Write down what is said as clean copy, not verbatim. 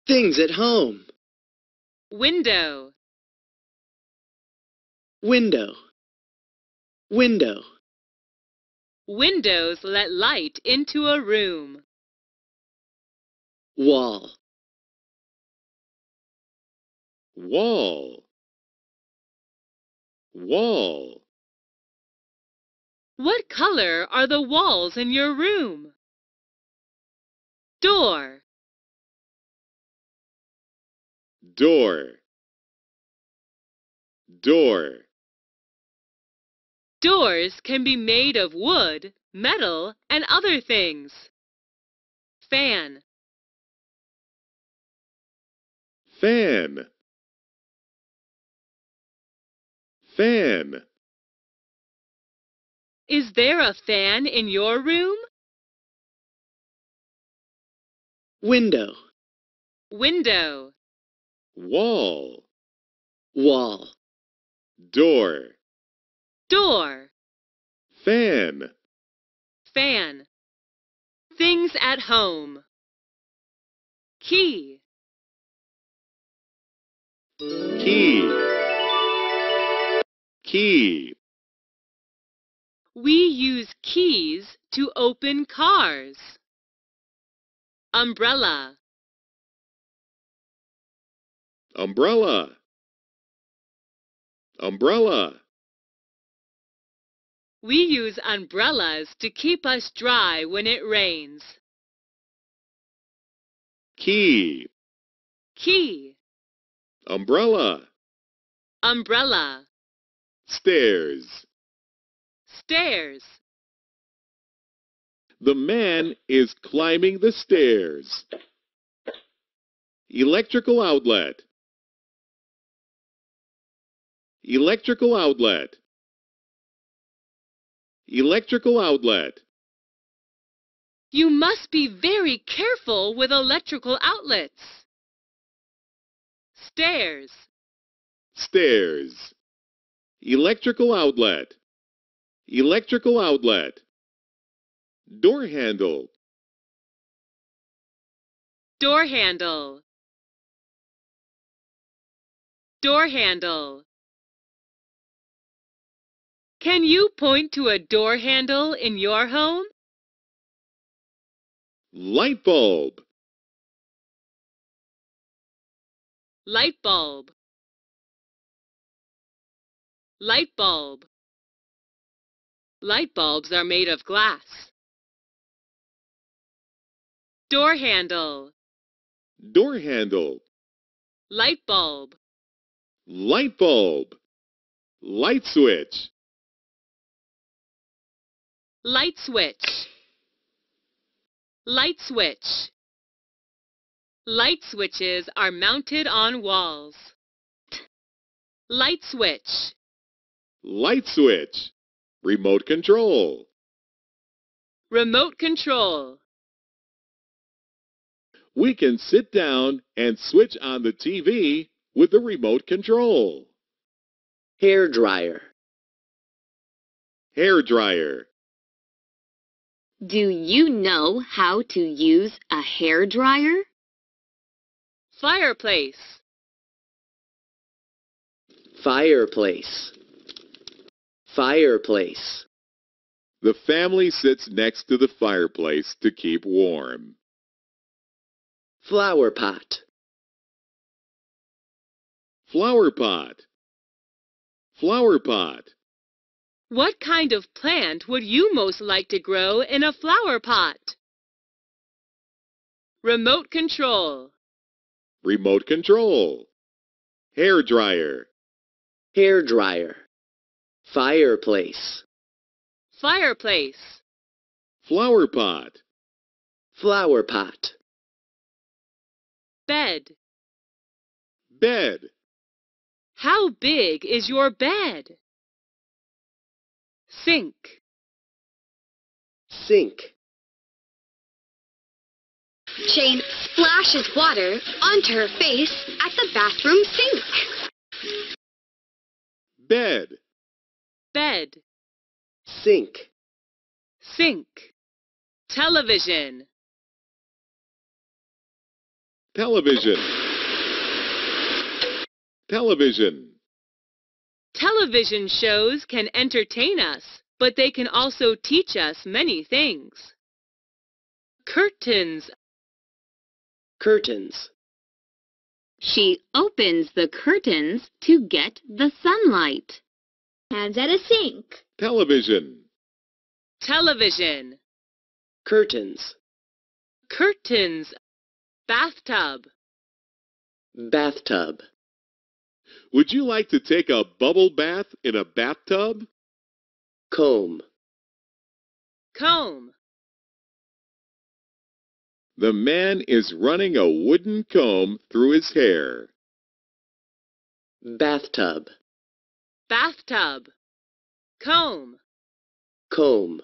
Things at home. Window. Window. Window. Windows let light into a room. Wall. Wall. Wall. What color are the walls in your room? Door. Door. Door. Doors can be made of wood, metal, and other things. Fan. Fan. Fan. Is there a fan in your room? Window. Window. Wall. Wall. Door. Door. Fan. Fan. Things at home. Key. Key. Key. We use keys to open cars. Umbrella. Umbrella. Umbrella. We use umbrellas to keep us dry when it rains. Key. Key. Umbrella. Umbrella. Stairs. Stairs. The man is climbing the stairs. Electrical outlet. Electrical outlet. Electrical outlet. You must be very careful with electrical outlets. Stairs. Stairs. Electrical outlet. Electrical outlet. Door handle. Door handle. Door handle. Can you point to a door handle in your home? Light bulb. Light bulb. Light bulb. Light bulbs are made of glass. Door handle. Door handle. Light bulb. Light bulb. Light switch. Light switch. Light switch. Light switches are mounted on walls. Light switch. Light switch. Remote control. Remote control. We can sit down and switch on the TV with the remote control. Hair dryer. Hair dryer. Do you know how to use a hair dryer? Fireplace. Fireplace. Fireplace. The family sits next to the fireplace to keep warm. Flower pot. Flower pot. Flower pot. What kind of plant would you most like to grow in a flower pot? Remote control. Remote control. Hair dryer. Hair dryer. Fireplace. Fireplace. Flower pot. Flower pot. Bed. Bed. How big is your bed? Sink. Sink. Jane splashes water onto her face at the bathroom sink. Bed. Bed. Sink. Sink. Television. Television. Television. Television shows can entertain us, but they can also teach us many things. Curtains. Curtains. She opens the curtains to get the sunlight. Hands at a sink. Television. Television. Curtains. Curtains. Bathtub. Bathtub. Would you like to take a bubble bath in a bathtub? Comb. Comb. The man is running a wooden comb through his hair. Bathtub. Bathtub. Comb. Comb.